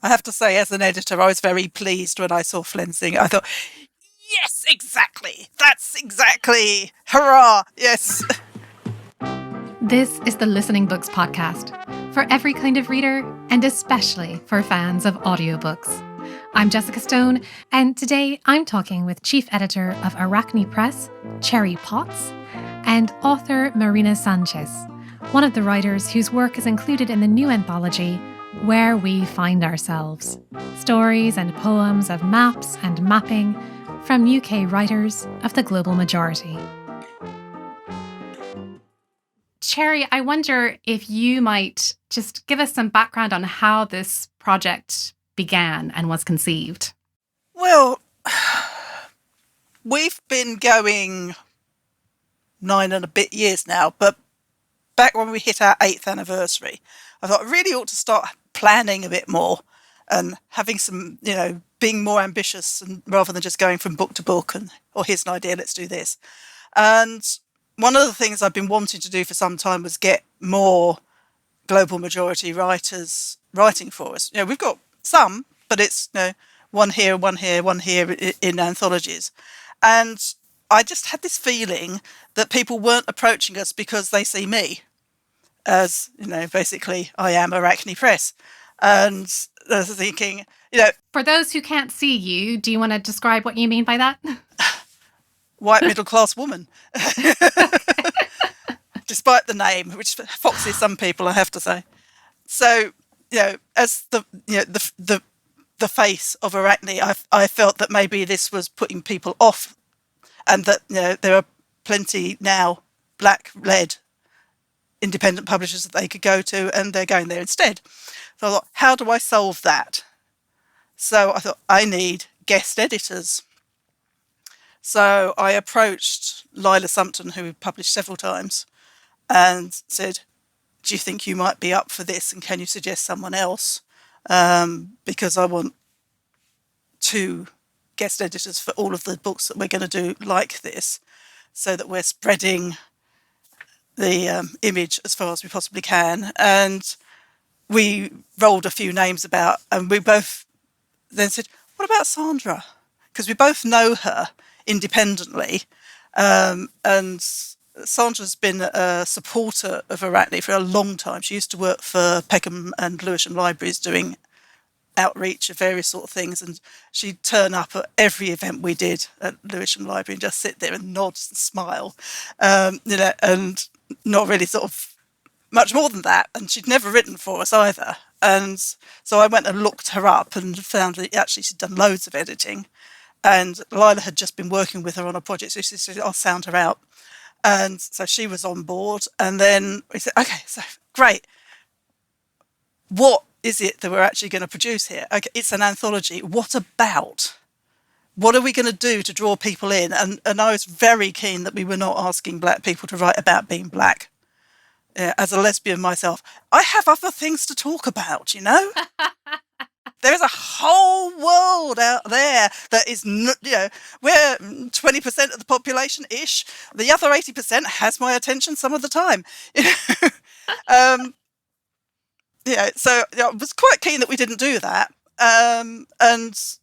I have to say, as an editor, I was very pleased when I saw flensing. I thought, yes, exactly. That's exactly. Hurrah. Yes. This is the Listening Books podcast for every kind of reader and especially for fans of audiobooks. I'm Jessica Stone, and today I'm talking with Chief Editor of Arachne Press, Cherry Potts, and author Marina Sánchez, one of the writers whose work is included in the new anthology, Where We Find Ourselves, stories and poems of maps and mapping from UK writers of the global majority. Cherry, I wonder if you might just give us some background on how this project began and was conceived. Well, we've been going 9 and a bit years now, but back when we hit our 8th anniversary, I thought I really ought to start planning a bit more and having some, being more ambitious and rather than just going from book to book or here's an idea, let's do this. And one of the things I've been wanting to do for some time was get more global majority writers writing for us. We've got some, but it's one here, one here, one here in anthologies. And I just had this feeling that people weren't approaching us because they see me as, basically I am Arachne Press. And I was thinking, For those who can't see you, do you want to describe what you mean by that? White middle-class woman. Despite the name, which foxes some people, I have to say. So, as the face of Arachne, I felt that maybe this was putting people off and that, there are plenty now black-led independent publishers that they could go to and they're going there instead. So I thought, how do I solve that? So I thought, I need guest editors. So I approached Lila Sumpton, who we've published several times, and said, do you think you might be up for this? And can you suggest someone else? Because I want 2 guest editors for all of the books that we're going to do like this, so that we're spreading the image as far as we possibly can. And we rolled a few names about, and we both then said, what about Sandra? Because we both know her independently. And Sandra's been a supporter of Arachne for a long time. She used to work for Peckham and Lewisham Libraries doing outreach of various sort of things, and she'd turn up at every event we did at Lewisham Library and just sit there and nod and smile, and not really sort of much more than that. And she'd never written for us either. And so I went and looked her up and found that actually she'd done loads of editing. And Lila had just been working with her on a project, so she said, I'll sound her out. And so she was on board. And then we said, okay, so great. What is it that we're actually going to produce here? Okay, it's an anthology. What about? What are we going to do to draw people in? And I was very keen that we were not asking black people to write about being black. As a lesbian myself, I have other things to talk about, There is a whole world out there that is, we're 20% of the population-ish. The other 80% has my attention some of the time. So I was quite keen that we didn't do that. And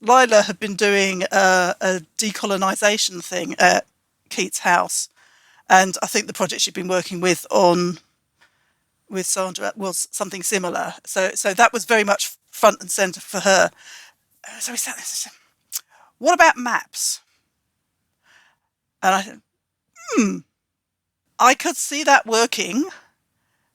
Lila had been doing a decolonisation thing at Keats House. And I think the project she'd been working with Sandra was something similar. So that was very much front and centre for her. So we sat there and said, what about maps? And I said, I could see that working.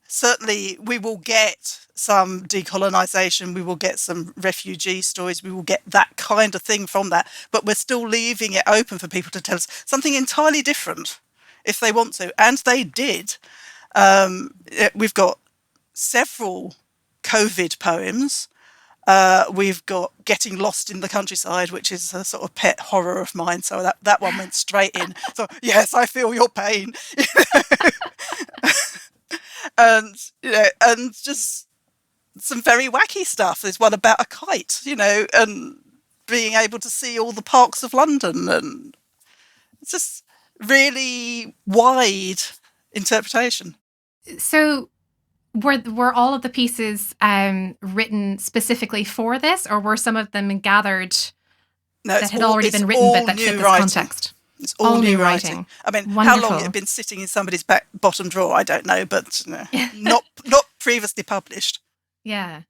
Certainly we will get some decolonisation, we will get some refugee stories, we will get that kind of thing from that, but we're still leaving it open for people to tell us something entirely different if they want to. And they did. We've got several COVID poems. We've got Getting Lost in the Countryside, which is a sort of pet horror of mine. So that one went straight in. So, yes, I feel your pain. And just some very wacky stuff. There's one about a kite, and being able to see all the parks of London. And it's just really wide interpretation. So Were all of the pieces written specifically for this, or were some of them gathered No, that had already been written but that fit this writing. context? It's all new writing. I mean, Wonderful. how long it had been sitting in somebody's bottom drawer, I don't know, but not previously published. Yeah.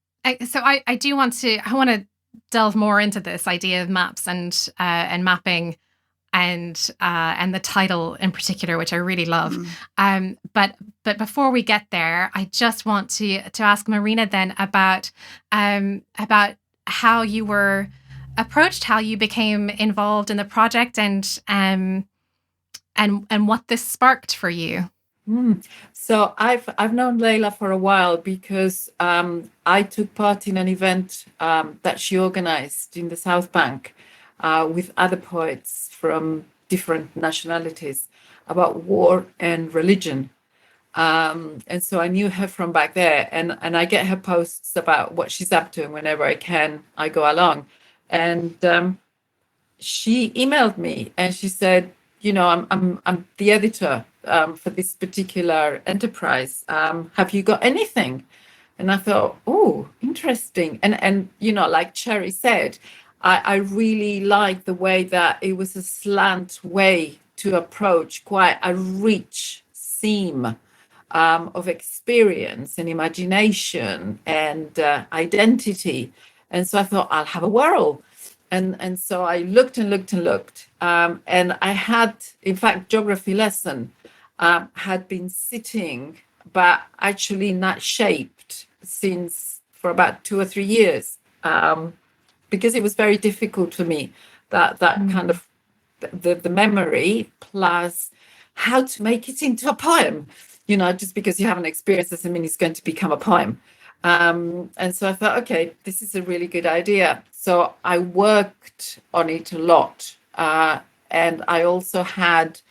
So I do want to delve more into this idea of maps and mapping and the title in particular, which I really love. But before we get there, I just want to ask Marina then about how you were approached, how you became involved in the project, and what this sparked for you. So I've known Layla for a while because I took part in an event that she organized in the South Bank with other poets from different nationalities about war and religion. And so I knew her from back there, and I get her posts about what she's up to, and whenever I can, I go along. And she emailed me and she said, I'm the editor for this particular enterprise. Have you got anything? And I thought, oh, interesting. And like Cherry said, I really like the way that it was a slant way to approach quite a rich seam of experience and imagination and identity. And so I thought, I'll have a whirl. And so I looked and looked and looked. And I had, in fact, geography lesson had been sitting, but actually not shaped for about 2 or 3 years, because it was very difficult for me, that kind of the memory plus how to make it into a poem. Just because you haven't experienced doesn't mean it's going to become a poem. And so I thought, okay, this is a really good idea. So I worked on it a lot. And I also had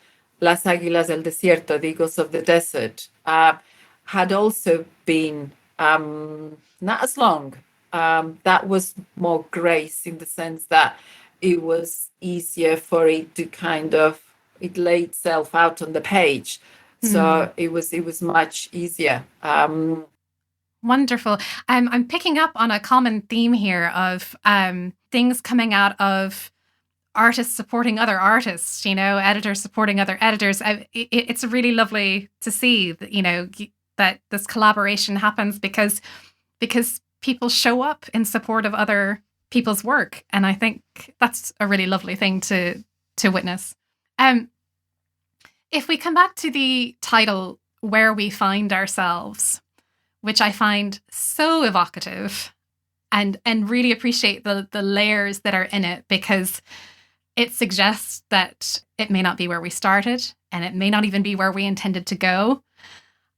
Las Águilas del Desierto, the Eagles of the Desert, had also been not as long. That was more grace in the sense that it was easier for it to it laid itself out on the page. So it was much easier. Wonderful. I'm picking up on a common theme here of things coming out of artists supporting other artists, editors supporting other editors. It's really lovely to see that, that this collaboration happens because people show up in support of other people's work. And I think that's a really lovely thing to witness. If we come back to the title, Where We Find Ourselves, which I find so evocative and really appreciate the layers that are in it, because it suggests that it may not be where we started and it may not even be where we intended to go.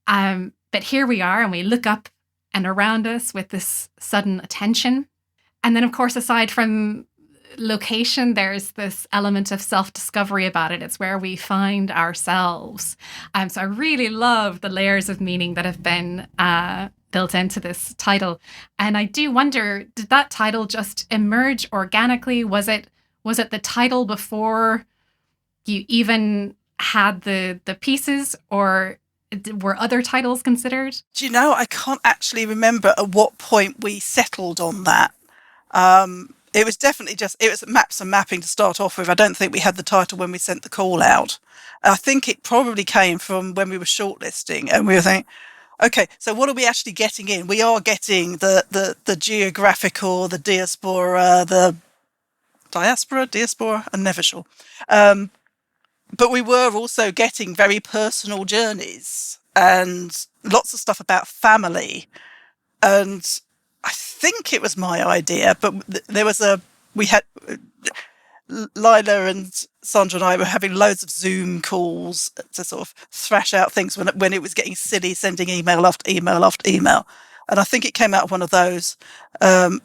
But here we are, and we look up and around us with this sudden attention. And then, of course, aside from location, there's this element of self-discovery about it. It's where we find ourselves. So I really love the layers of meaning that have been built into this title. And I do wonder, did that title just emerge organically? Was it the title before you even had the pieces, or were other titles considered? Do you know, I can't actually remember at what point we settled on that. It was definitely it was maps and mapping to start off with. I don't think we had the title when we sent the call out. I think it probably came from when we were shortlisting and we were thinking, okay, so what are we actually getting in? We are getting the geographical, the diaspora, I'm never sure. But we were also getting very personal journeys and lots of stuff about family. And I think it was my idea, but we had Lila and Sandra and I were having loads of Zoom calls to sort of thrash out things when it was getting silly, sending email after email after email. And I think it came out of one of those, and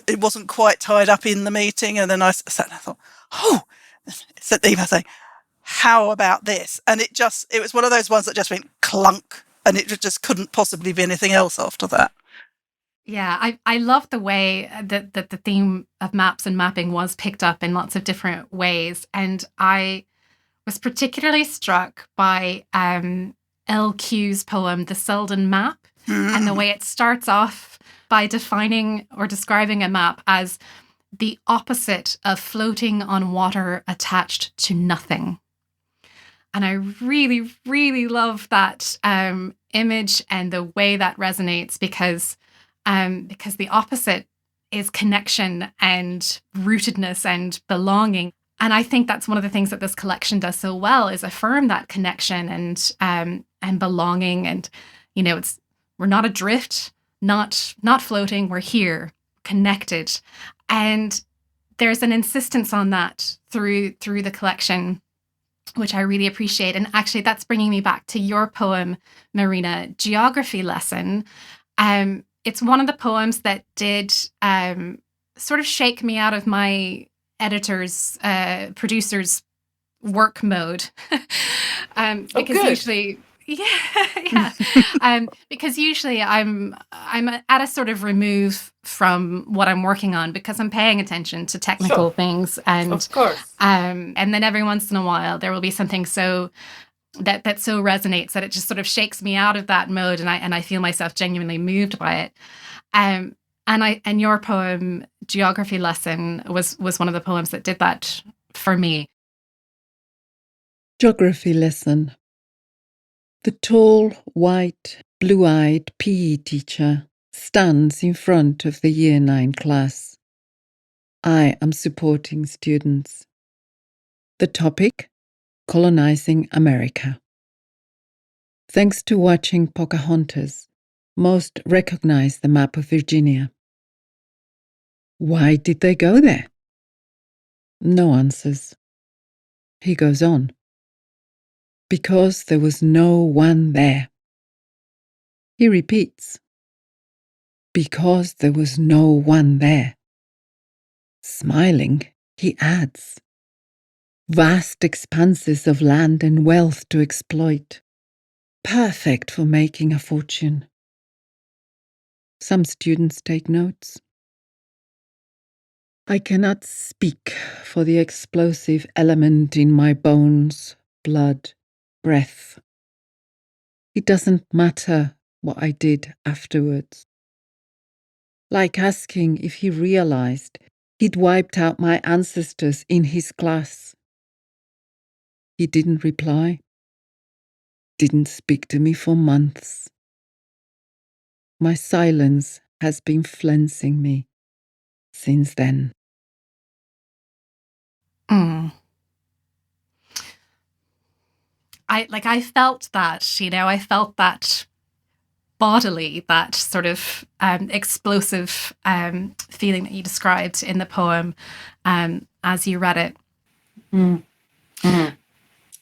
it wasn't quite tied up in the meeting. And then I sat and I thought, sent the email saying, how about this? And it was one of those ones that just went clunk, and it just couldn't possibly be anything else after that. Yeah, I love the way that the theme of maps and mapping was picked up in lots of different ways. And I was particularly struck by LQ's poem, The Selden Map, And the way it starts off by defining or describing a map as the opposite of floating on water attached to nothing. And I really, really love that image and the way that resonates because the opposite is connection and rootedness and belonging. And I think that's one of the things that this collection does so well is affirm that connection and belonging. And, you know, we're not adrift, not floating, we're here, connected. And there's an insistence on that through the collection, which I really appreciate. And actually, that's bringing me back to your poem, Marina, Geography Lesson. It's one of the poems that did sort of shake me out of my editor's, producer's work mode. Because usually... Yeah. Because usually I'm at a sort of remove from what I'm working on because I'm paying attention to technical things, and of course, and then every once in a while there will be something so that so resonates that it just sort of shakes me out of that mode, and I feel myself genuinely moved by it. And your poem Geography Lesson was one of the poems that did that for me. Geography Lesson. The tall, white, blue-eyed PE teacher stands in front of the Year 9 class. I am supporting students. The topic: colonizing America. Thanks to watching Pocahontas, most recognize the map of Virginia. Why did they go there? No answers. He goes on. Because there was no one there. He repeats. Because there was no one there. Smiling, he adds. Vast expanses of land and wealth to exploit. Perfect for making a fortune. Some students take notes. I cannot speak for the explosive element in my bones, blood, breath. It doesn't matter what I did afterwards. Like asking if he realized he'd wiped out my ancestors in his class. He didn't reply. Didn't speak to me for months. My silence has been flensing me since then. I felt that, I felt that bodily, that sort of explosive feeling that you described in the poem as you read it.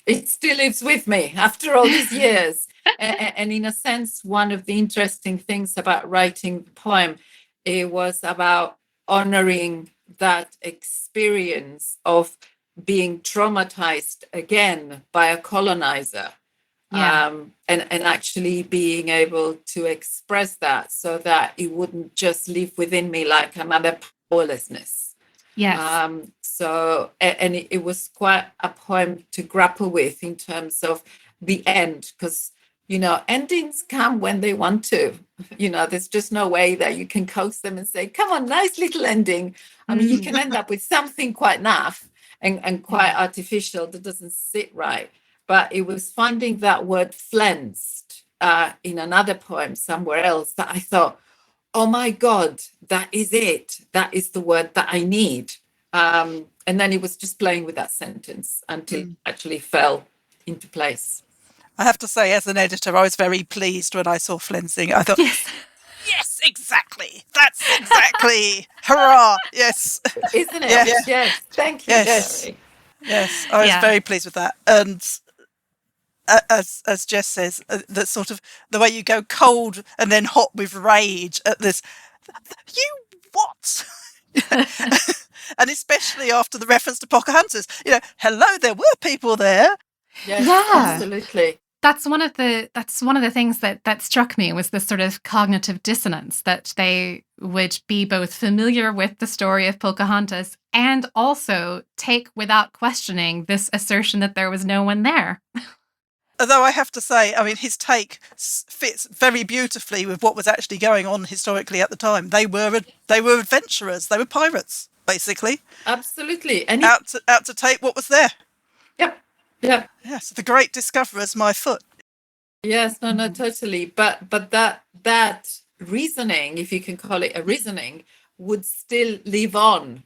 It still lives with me after all these years. And in a sense, one of the interesting things about writing the poem, it was about honoring that experience of being traumatized again by a colonizer. And actually being able to express that so that it wouldn't just live within me like another powerlessness. Yes. So, and it was quite a poem to grapple with in terms of the end, because, endings come when they want to. There's just no way that you can coax them and say, come on, nice little ending. I mean, you can end up with something quite naff and quite artificial that doesn't sit right. But it was finding that word flensed in another poem somewhere else that I thought, oh my God, that is it. That is the word that I need. And then it was just playing with that sentence until it actually fell into place. I have to say, as an editor, I was very pleased when I saw flensing. I thought, yes, exactly. That's exactly. Hurrah. Yes. Isn't it? Yes. Yes. Thank you, Jerry. Yes, I was very pleased with that. And as Jess says, that sort of the way you go cold and then hot with rage at this. You what? And especially after the reference to Pocahontas, hello, there were people there. Yes, absolutely. That's one of the things that struck me was this sort of cognitive dissonance, that they would be both familiar with the story of Pocahontas and also take without questioning this assertion that there was no one there. Although I have to say, I mean, his take fits very beautifully with what was actually going on historically at the time. They were adventurers. They were pirates, basically, Absolutely. And out to take what was there. yep. Yeah. Yes, the great discoverers, my foot. Yes, no, totally. But that reasoning, if you can call it a reasoning, would still live on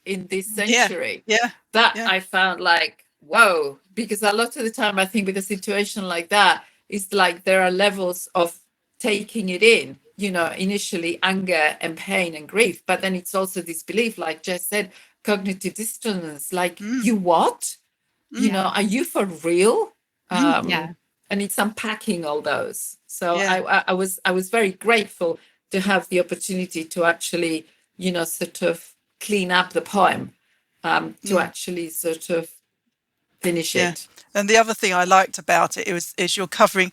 in this century. Yeah. That Yeah. I found like, whoa, because a lot of the time I think with a situation like that, it's like there are levels of taking it in, initially anger and pain and grief, but then it's also this belief, like Jess said, cognitive dissonance, like you what? Are you for real? Yeah. And it's unpacking all those. So Yeah. I was very grateful to have the opportunity to actually, sort of clean up the poem, to actually sort of finish it. And the other thing I liked about it is you're covering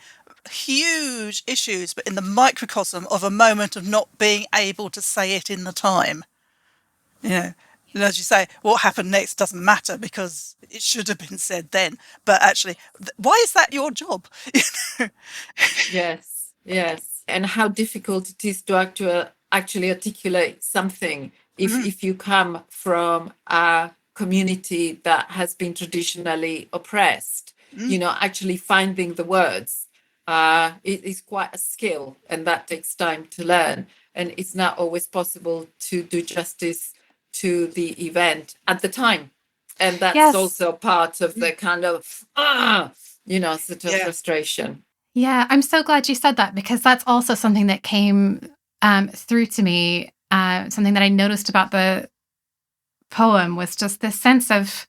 huge issues, but in the microcosm of a moment of not being able to say it in the time. And as you say, what happened next doesn't matter because it should have been said then. But actually, why is that your job? Yes. And how difficult it is to actually articulate something if you come from a community that has been traditionally oppressed. Actually finding the words it is quite a skill, and that takes time to learn. And it's not always possible to do justice to the event at the time. And that's also part of the kind of, sort of frustration. Yeah, I'm so glad you said that, because that's also something that came through to me. Something that I noticed about the poem was just this sense of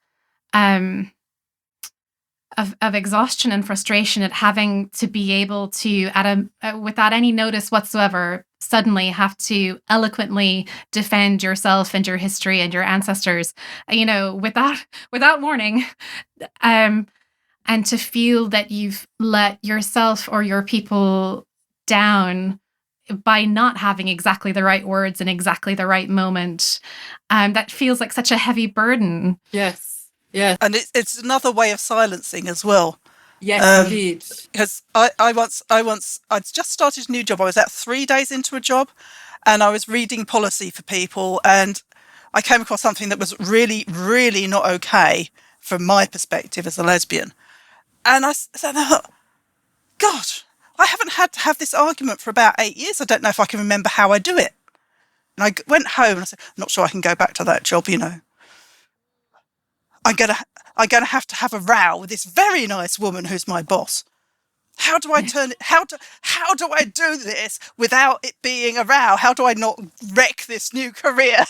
exhaustion and frustration at having to be able to, without any notice whatsoever, suddenly have to eloquently defend yourself and your history and your ancestors, without warning. And to feel that you've let yourself or your people down by not having exactly the right words in exactly the right moment. That feels like such a heavy burden. Yes. Yeah. And it's another way of silencing as well. Yes, indeed. Because I just started a new job. I was at 3 days into a job, and I was reading policy for people, and I came across something that was really, really not okay from my perspective as a lesbian. And I said, God, I haven't had to have this argument for about 8 years. I don't know if I can remember how I do it. And I went home and I said, I'm not sure I can go back to that job, I'm gonna have to have a row with this very nice woman who's my boss. How do I turn it? How do I do this without it being a row? How do I not wreck this new career?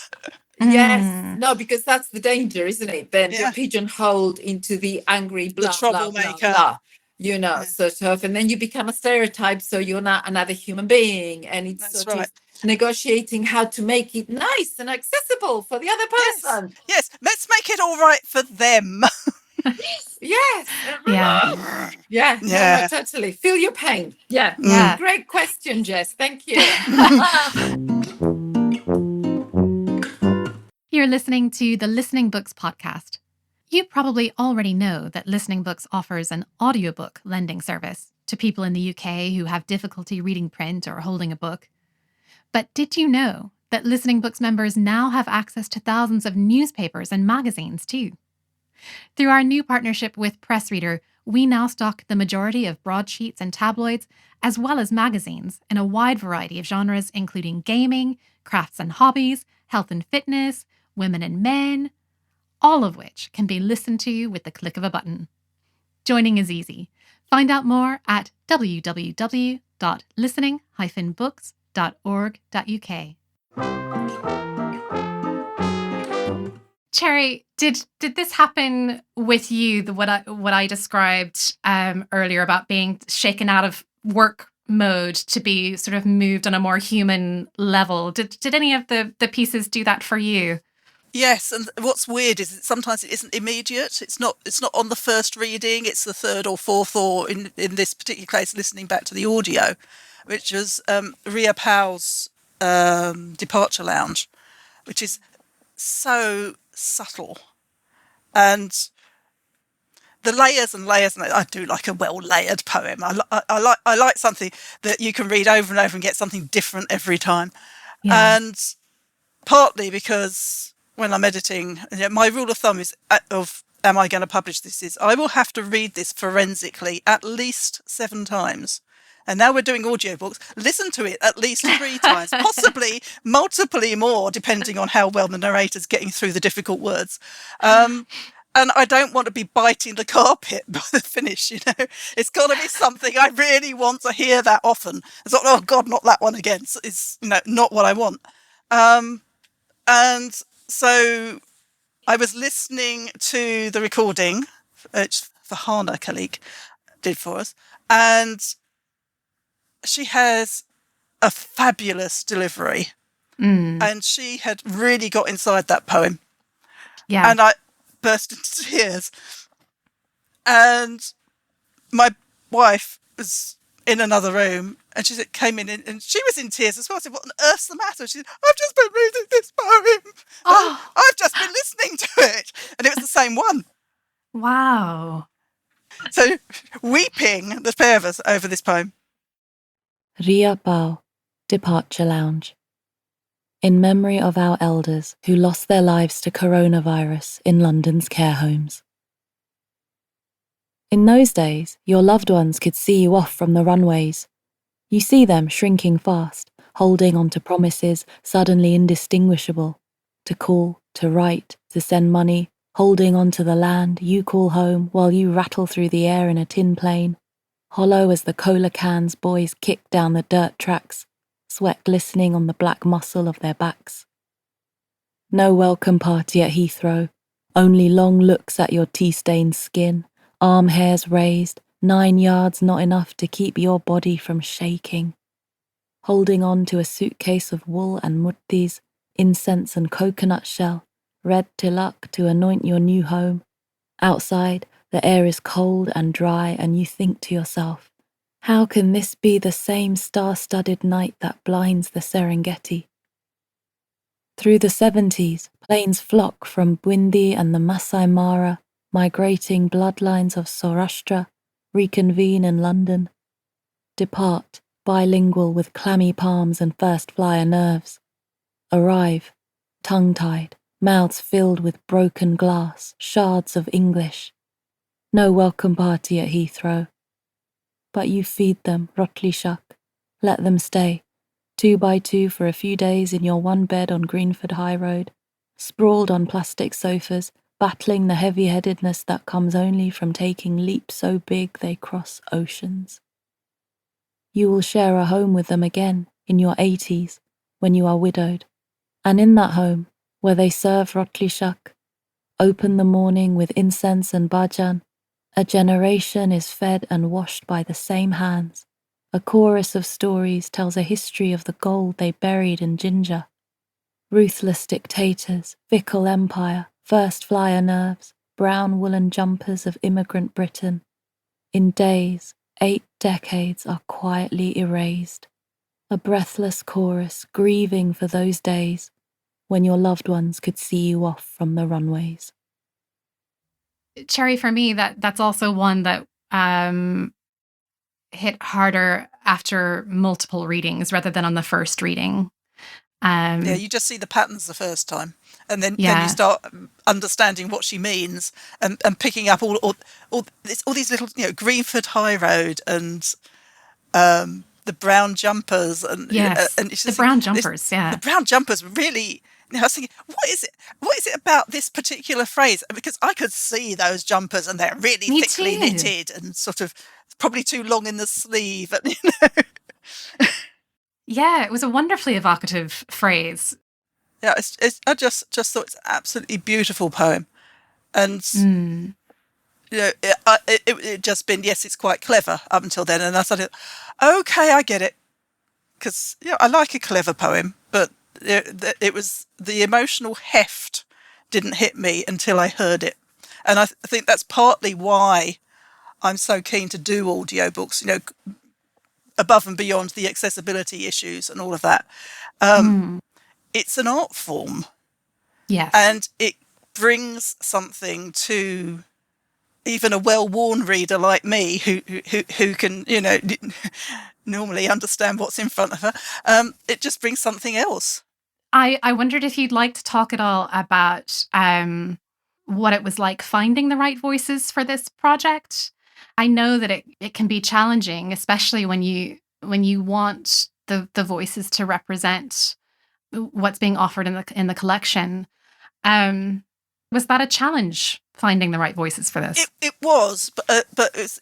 Yes, no, because that's the danger, isn't it? Then you're pigeonholed into the angry, blah, the troublemaker, blah, blah, sort of, and then you become a stereotype, so you're not another human being, and it's That's sort right. of negotiating how to make it nice and accessible for the other person. Yes, let's make it all right for them. Yes. Yeah. Yeah. Yeah. No, totally. Feel your pain. Yeah. Yeah. Great question, Jess. Thank you. You're listening to the Listening Books podcast. You probably already know that Listening Books offers an audiobook lending service to people in the UK who have difficulty reading print or holding a book. But did you know that Listening Books members now have access to thousands of newspapers and magazines too? Through our new partnership with Pressreader, we now stock the majority of broadsheets and tabloids, as well as magazines in a wide variety of genres, including gaming, crafts and hobbies, health and fitness, women and men, all of which can be listened to with the click of a button. Joining is easy. Find out more at www.listening-books.org.uk. Cherry, did this happen with you? What I described earlier about being shaken out of work mode to be sort of moved on a more human level. Did any of the pieces do that for you? Yes, and what's weird is that sometimes it isn't immediate. It's not on the first reading. It's the third or fourth, or in this particular case, listening back to the audio, which was Rhiya Pau's Departure Lounge, which is so subtle, and the layers and layers, and I do like a well-layered poem. I like something that you can read over and over and get something different every time. Yeah. And partly because when I'm editing, my rule of thumb is am I going to publish this is I will have to read this forensically at least 7 times. And now we're doing audiobooks. Listen to it at least 3 times, possibly multiply more, depending on how well the narrator's getting through the difficult words. And I don't want to be biting the carpet by the finish, It's got to be something I really want to hear that often. It's like, oh, God, not that one again. It's not what I want. And so I was listening to the recording, which Farhana Khalique did for us, and she has a fabulous delivery. And she had really got inside that poem. Yeah. And I burst into tears. And my wife was in another room, and she came in and she was in tears as well. I said, what on earth's the matter? She said, I've just been reading this poem. Oh. I've just been listening to it. And it was the same one. Wow. So weeping, the pair of us, over this poem. Rhiya Pau, Departure Lounge. In memory of our elders who lost their lives to coronavirus in London's care homes. In those days, your loved ones could see you off from the runways. You see them shrinking fast, holding on to promises suddenly indistinguishable, to call, to write, to send money, holding on to the land you call home while you rattle through the air in a tin plane, hollow as the cola cans boys kick down the dirt tracks, sweat glistening on the black muscle of their backs. No welcome party at Heathrow, only long looks at your tea-stained skin, arm hairs raised, 9 yards not enough to keep your body from shaking. Holding on to a suitcase of wool and muttis, incense and coconut shell, red tilak to anoint your new home. Outside, the air is cold and dry, and you think to yourself, how can this be the same star-studded night that blinds the Serengeti? Through the 70s, planes flock from Bwindi and the Masai Mara, migrating bloodlines of Saurashtra, reconvene in London. Depart, bilingual with clammy palms and first flyer nerves. Arrive, tongue-tied, mouths filled with broken glass, shards of English. No welcome party at Heathrow. But you feed them rotli shak, let them stay, 2 by 2 for a few days in your one bed on Greenford High Road, sprawled on plastic sofas, battling the heavy-headedness that comes only from taking leaps so big they cross oceans. You will share a home with them again in your 80s when you are widowed, and in that home, where they serve rotli shak, open the morning with incense and bhajan, a generation is fed and washed by the same hands. A chorus of stories tells a history of the gold they buried in ginger. Ruthless dictators, fickle empire, first flyer nerves, brown woolen jumpers of immigrant Britain. In days, 8 decades are quietly erased. A breathless chorus grieving for those days when your loved ones could see you off from the runways. Cherry, for me, that's also one that hit harder after multiple readings rather than on the first reading. Yeah, you just see the patterns the first time, and then you start understanding what she means, and picking up all these little, Greenford High Road and the brown jumpers, and and it's just the brown jumpers. The brown jumpers really. I was thinking, what is it about this particular phrase? Because I could see those jumpers, and they're really thickly knitted and sort of probably too long in the sleeve. Yeah, it was a wonderfully evocative phrase. Yeah, I just thought it's an absolutely beautiful poem, and it just been, yes, it's quite clever up until then, and I started, okay, I get it, because I like a clever poem, but it was the emotional heft didn't hit me until I heard it, and I think that's partly why I'm so keen to do audiobooks, above and beyond the accessibility issues and all of that. It's an art form. Yes. And it brings something to even a well-worn reader like me who can, normally understand what's in front of her, it just brings something else. I wondered if you'd like to talk at all about what it was like finding the right voices for this project. I know that it can be challenging, especially when you want the voices to represent what's being offered in the collection. Was that a challenge, finding the right voices for this? It was, but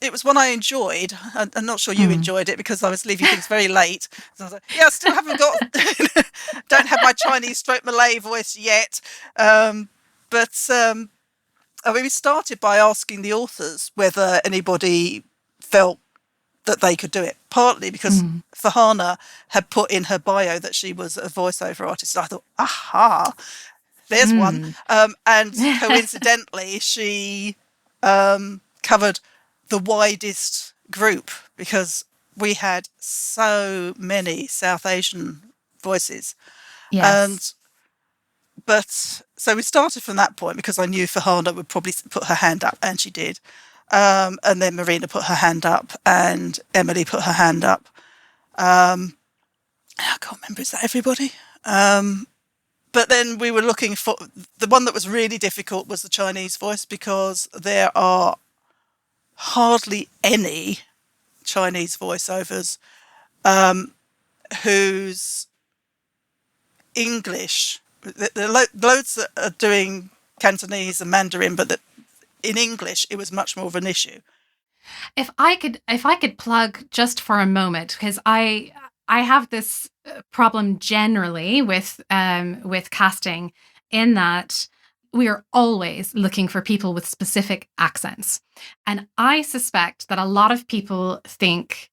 it was one I enjoyed. I'm not sure you enjoyed it because I was leaving things very late. So I was like, I still haven't got, don't have my Chinese / Malay voice yet. We started by asking the authors whether anybody felt that they could do it, partly because Farhana had put in her bio that she was a voiceover artist. So I thought, aha, there's one. And coincidentally, she covered the widest group because we had so many South Asian voices. Yes. So we started from that point because I knew Farhana would probably put her hand up, and she did. And then Marina put her hand up, and Emily put her hand up. I can't remember, is that everybody? But then we were looking for the one that was really difficult was the Chinese voice, because there are hardly any Chinese voiceovers whose English, there are loads that are doing Cantonese and Mandarin, but that in English it was much more of an issue. If I could plug just for a moment, because I have this problem generally with casting, in that we are always looking for people with specific accents. And I suspect that a lot of people think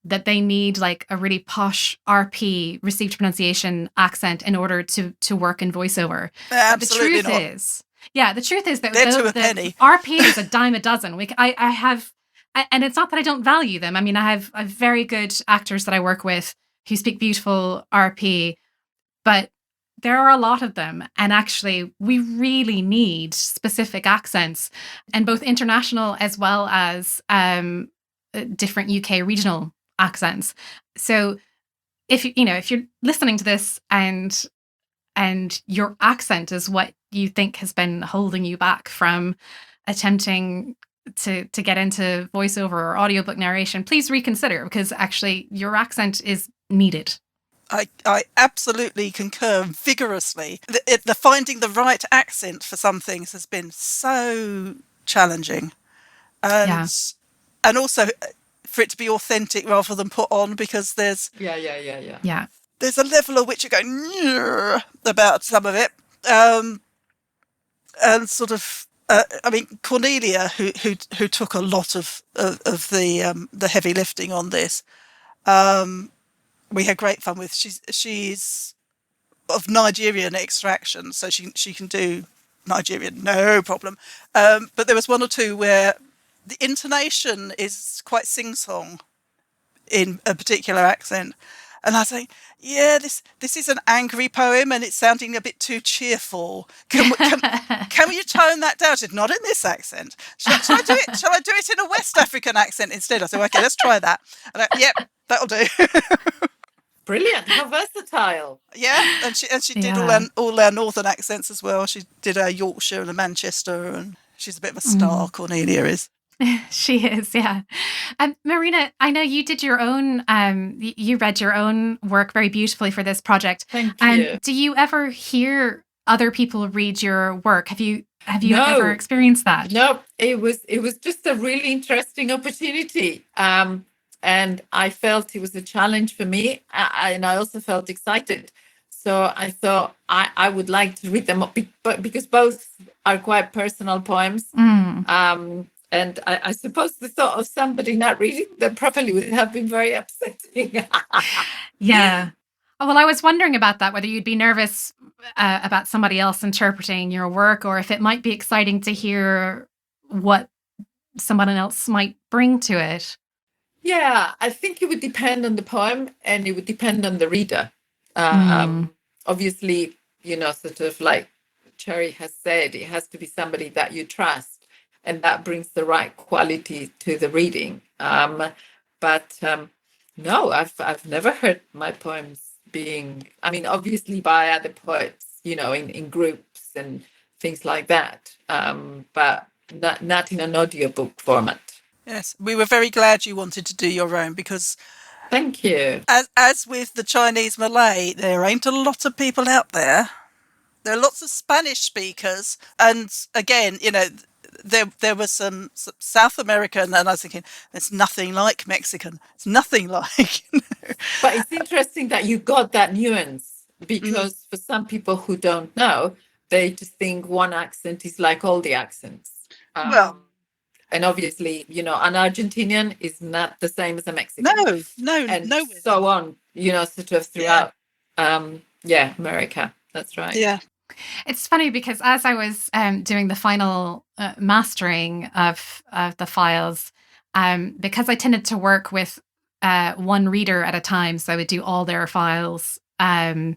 that they need like a really posh RP, received pronunciation accent, in order to work in voiceover. Absolutely the truth is that they're to a penny. RP is a dime a dozen. I have, and it's not that I don't value them. I mean, I have very good actors that I work with who speak beautiful RP, but there are a lot of them. And actually, we really need specific accents, and both international as well as different UK regional accents. So if you're listening to this and your accent is what you think has been holding you back from attempting to get into voiceover or audiobook narration, please reconsider, because actually your accent is needed. I absolutely concur vigorously. The finding the right accent for some things has been so challenging, and also for it to be authentic rather than put on, because there's there's a level at which you go about some of it, and sort of. I mean, Cornelia, who took a lot of the heavy lifting on this, we had great fun with. She's of Nigerian extraction, so she can do Nigerian, no problem. But there was one or two where the intonation is quite sing-song in a particular accent. And I was like, this is an angry poem and it's sounding a bit too cheerful. Can you tone that down? She said, not in this accent. Shall I do it? Shall I do it in a West African accent instead? I said, okay, let's try that. And yep, that'll do. Brilliant! How versatile. Yeah, and she did all our northern accents as well. She did a Yorkshire and a Manchester, and she's a bit of a star. Cornelia is. She is, yeah. Marina, I know you did your own. You read your own work very beautifully for this project. Thank you. Do you ever hear other people read your work? Have you ever experienced that? No, it was just a really interesting opportunity. And I felt it was a challenge for me, and I also felt excited. So I thought I would like to read them, because both are quite personal poems. And I suppose the thought of somebody not reading them properly would have been very upsetting. Yeah. Oh, well, I was wondering about that, whether you'd be nervous about somebody else interpreting your work, or if it might be exciting to hear what someone else might bring to it. Yeah, I think it would depend on the poem, and it would depend on the reader. Obviously, sort of like Cherry has said, it has to be somebody that you trust. and that brings the right quality to the reading. But no, I've never heard my poems being, I mean, obviously by other poets, in groups and things like that, but not in an audiobook format. Yes, we were very glad you wanted to do your own, because Thank you. as with the Chinese Malay, there ain't a lot of people out there. There are lots of Spanish speakers, and again, there was some South American, and I was thinking, it's nothing like Mexican. It's nothing like. But it's interesting that you got that nuance, because for some people who don't know, they just think one accent is like all the accents. Well, and obviously, an Argentinian is not the same as a Mexican. no, and no. so on, sort of throughout, America. That's right. Yeah. It's funny because as I was doing the final mastering of the files, because I tended to work with one reader at a time, so I would do all their files at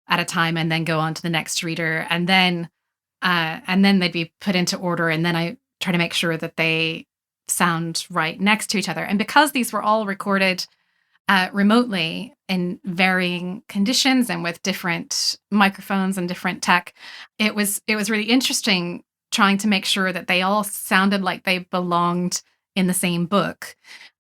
a time and then go on to the next reader, and then they'd be put into order, and then I try to make sure that they sound right next to each other. And because these were all recorded remotely in varying conditions and with different microphones and different tech, it was really interesting trying to make sure that they all sounded like they belonged in the same book.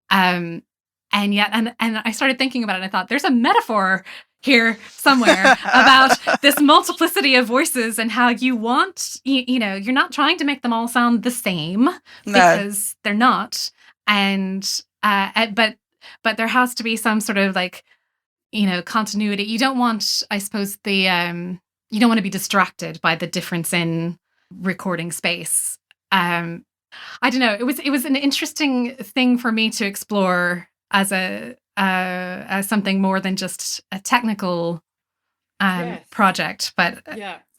And yet, and I started thinking about it, and I thought, there's a metaphor here somewhere about this multiplicity of voices and how you want, you're not trying to make them all sound the same, because they're not. And, but there has to be some sort of continuity. You don't want, I suppose, you don't want to be distracted by the difference in recording space. I don't know. It was an interesting thing for me to explore as as something more than just a technical project. But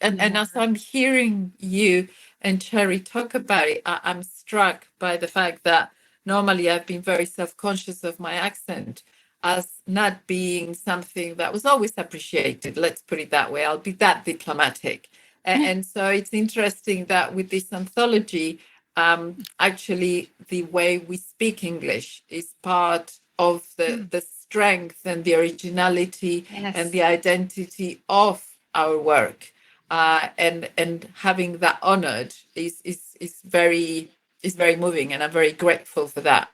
and as I'm hearing you and Cherry talk about it, I'm struck by the fact that normally I've been very self-conscious of my accent as not being something that was always appreciated. Let's put it that way. I'll be that diplomatic. And so it's interesting that with this anthology, actually the way we speak English is part of the strength and the originality and the identity of our work. And having that honored is very moving, and I'm very grateful for that.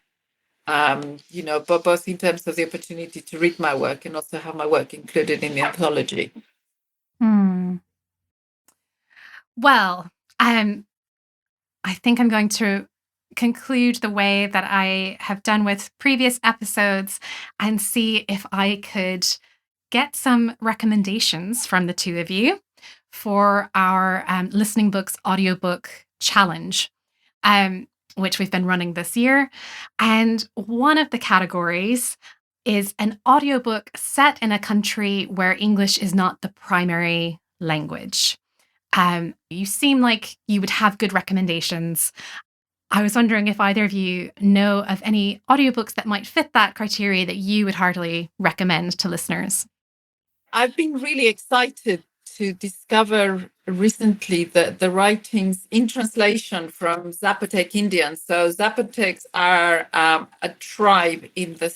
But both in terms of the opportunity to read my work and also have my work included in the anthology. Well, I think I'm going to conclude the way that I have done with previous episodes and see if I could get some recommendations from the two of you for our Listening Books audiobook challenge, which we've been running this year. And one of the categories is an audiobook set in a country where English is not the primary language. You seem like you would have good recommendations. I was wondering if either of you know of any audiobooks that might fit that criteria that you would heartily recommend to listeners. I've been really excited to discover recently the writings in translation from Zapotec Indians. So Zapotecs are a tribe in the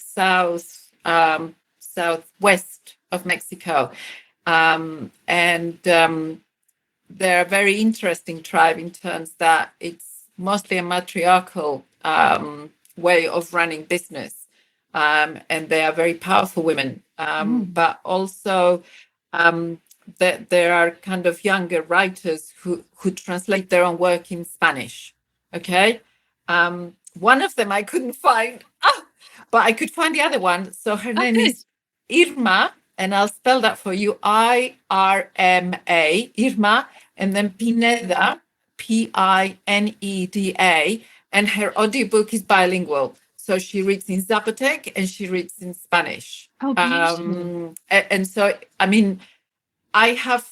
southwest of Mexico. And they're a very interesting tribe in terms that it's mostly a matriarchal way of running business. And they are very powerful women. But also there are kind of younger writers who translate their own work in Spanish. Okay. One of them I couldn't find, but I could find the other one. So her name is Irma, and I'll spell that for you. IRMA, Irma, and then Pineda, PINEDA, and her audiobook is bilingual. So she reads in Zapotec and she reads in Spanish. Oh, beautiful. And so, I mean, I have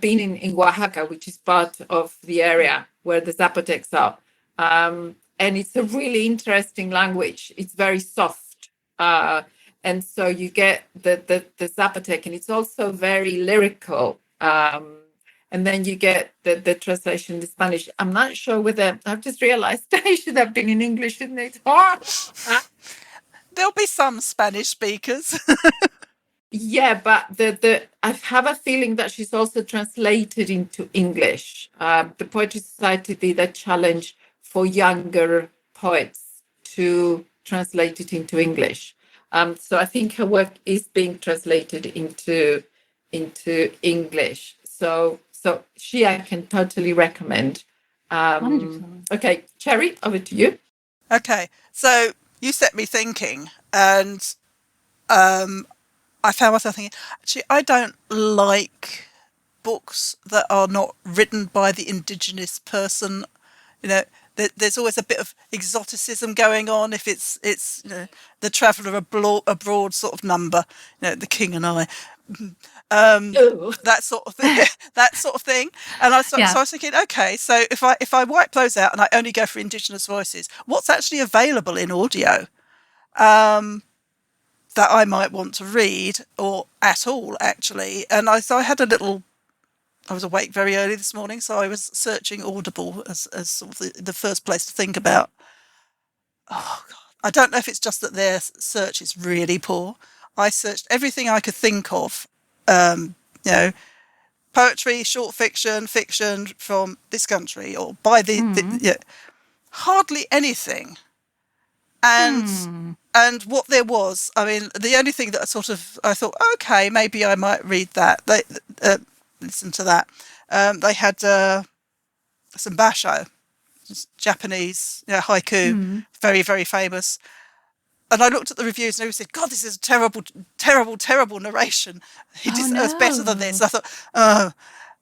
been in Oaxaca, which is part of the area where the Zapotecs are. And it's a really interesting language. It's very soft. And so you get the Zapotec, and it's also very lyrical. and then you get the translation in Spanish. I'm not sure whether, I've just realized it should have been in English, shouldn't it? There'll be some Spanish speakers. Yeah, but I have a feeling that she's also translated into English. The Poetry Society did a challenge for younger poets to translate it into English. So I think her work is being translated into English. So she, I can totally recommend. Okay, Cherry, over to you. Okay, so you set me thinking, and I found myself thinking, actually, I don't like books that are not written by the indigenous person. You know, there's always a bit of exoticism going on if it's the traveller abroad sort of number, the King and I, that sort of thing, And so I was thinking, okay, so if I wipe those out and I only go for indigenous voices, what's actually available in audio? That I might want to read, or at all, actually. And I had a little. I was awake very early this morning, so I was searching Audible as sort of the first place to think about. Oh God, I don't know if it's just that their search is really poor. I searched everything I could think of. Poetry, short fiction, fiction from this country, or by hardly anything. And what there was, I mean, the only thing that I thought, okay, maybe I might read that. They listen to that. They had some basho, Japanese haiku, very, very famous. And I looked at the reviews and everybody said, God, this is a terrible, terrible, terrible narration. He deserves better than this. I thought,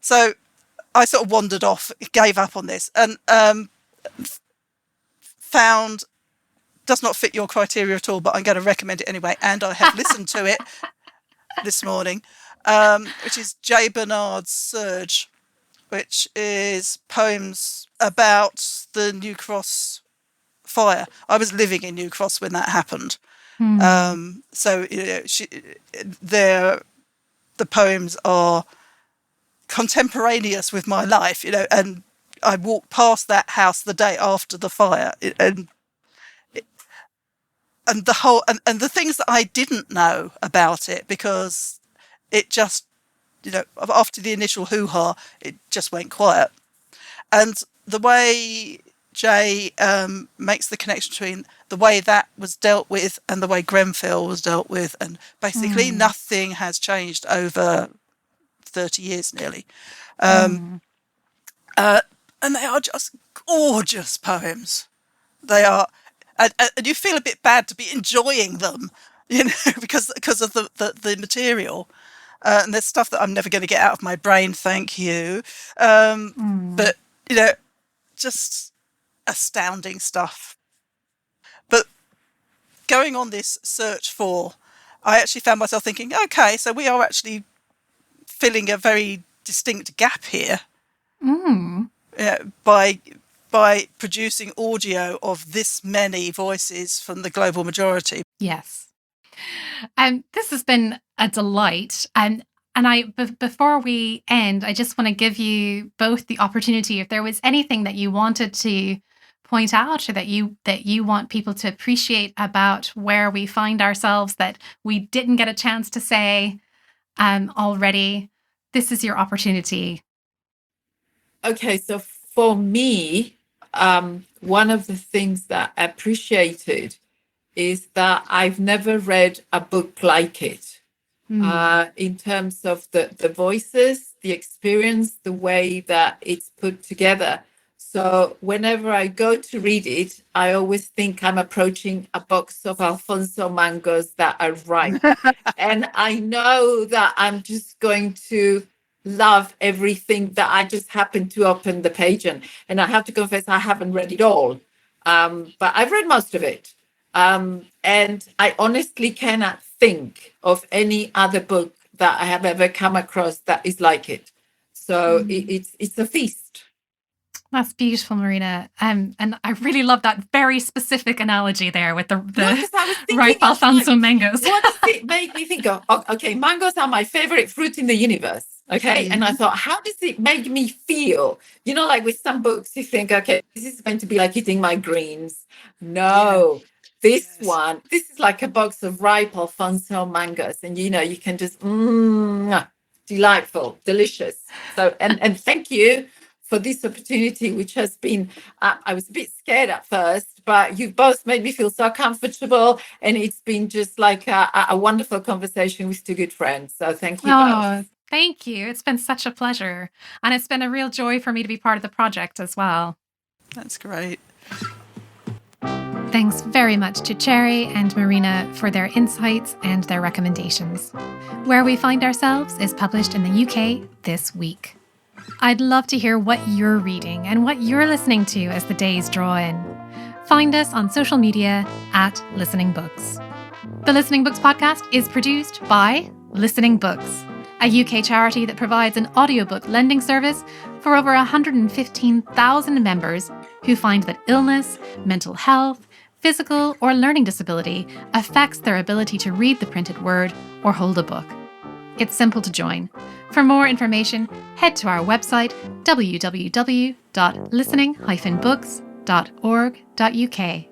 so I sort of wandered off, gave up on this, and found does not fit your criteria at all, but I'm going to recommend it anyway. And I have listened to it this morning, which is J. Bernard's Surge, which is poems about the New Cross fire. I was living in New Cross when that happened. So the poems are contemporaneous with my life, and I walked past that house the day after the fire, and the whole and the things that I didn't know about it, because it just after the initial hoo-ha, it just went quiet. And the way Jay makes the connection between the way that was dealt with and the way Grenfell was dealt with, and basically nothing has changed over 30 years nearly. And they are just gorgeous poems. They are. And you feel a bit bad to be enjoying them, because of the material. And there's stuff that I'm never going to get out of my brain, thank you. But, just astounding stuff. But going on this search for, I actually found myself thinking, okay, so we are actually filling a very distinct gap here by producing audio of this many voices from the global majority. Yes. This has been a delight. And before we end, I just want to give you both the opportunity, if there was anything that you wanted to point out, or that you want people to appreciate about where we find ourselves that we didn't get a chance to say already, this is your opportunity. Okay, so for me, one of the things that I appreciated is that I've never read a book like it, in terms of the voices, the experience, the way that it's put together. So whenever I go to read it, I always think I'm approaching a box of Alfonso mangoes that are ripe. And I know that I'm just going to love everything that I just happen to open the page in. And I have to confess, I haven't read it all, but I've read most of it. And I honestly cannot think of any other book that I have ever come across that is like it. So it's a feast. That's beautiful, Marina. And I really love that very specific analogy there with the ripe Alfonso mangoes. What does it make me think of? Okay, mangoes are my favorite fruit in the universe. Okay. And I thought, how does it make me feel? You know, like with some books, you think, okay, this is going to be like eating my greens. No, this is like a box of ripe Alfonso mangoes. And, you know, you can just, delightful, delicious. So, and thank you for this opportunity, which has been, I was a bit scared at first, but you've both made me feel so comfortable. And it's been just like a wonderful conversation with two good friends. So thank you both. Thank you. It's been such a pleasure. And it's been a real joy for me to be part of the project as well. That's great. Thanks very much to Cherry and Marina for their insights and their recommendations. Where We Find Ourselves is published in the UK this week. I'd love to hear what you're reading and what you're listening to as the days draw in. Find us on social media at Listening Books. The Listening Books podcast is produced by Listening Books, a UK charity that provides an audiobook lending service for over 115,000 members who find that illness, mental health, physical or learning disability affects their ability to read the printed word or hold a book. It's simple to join. For more information, head to our website www.listening-books.org.uk.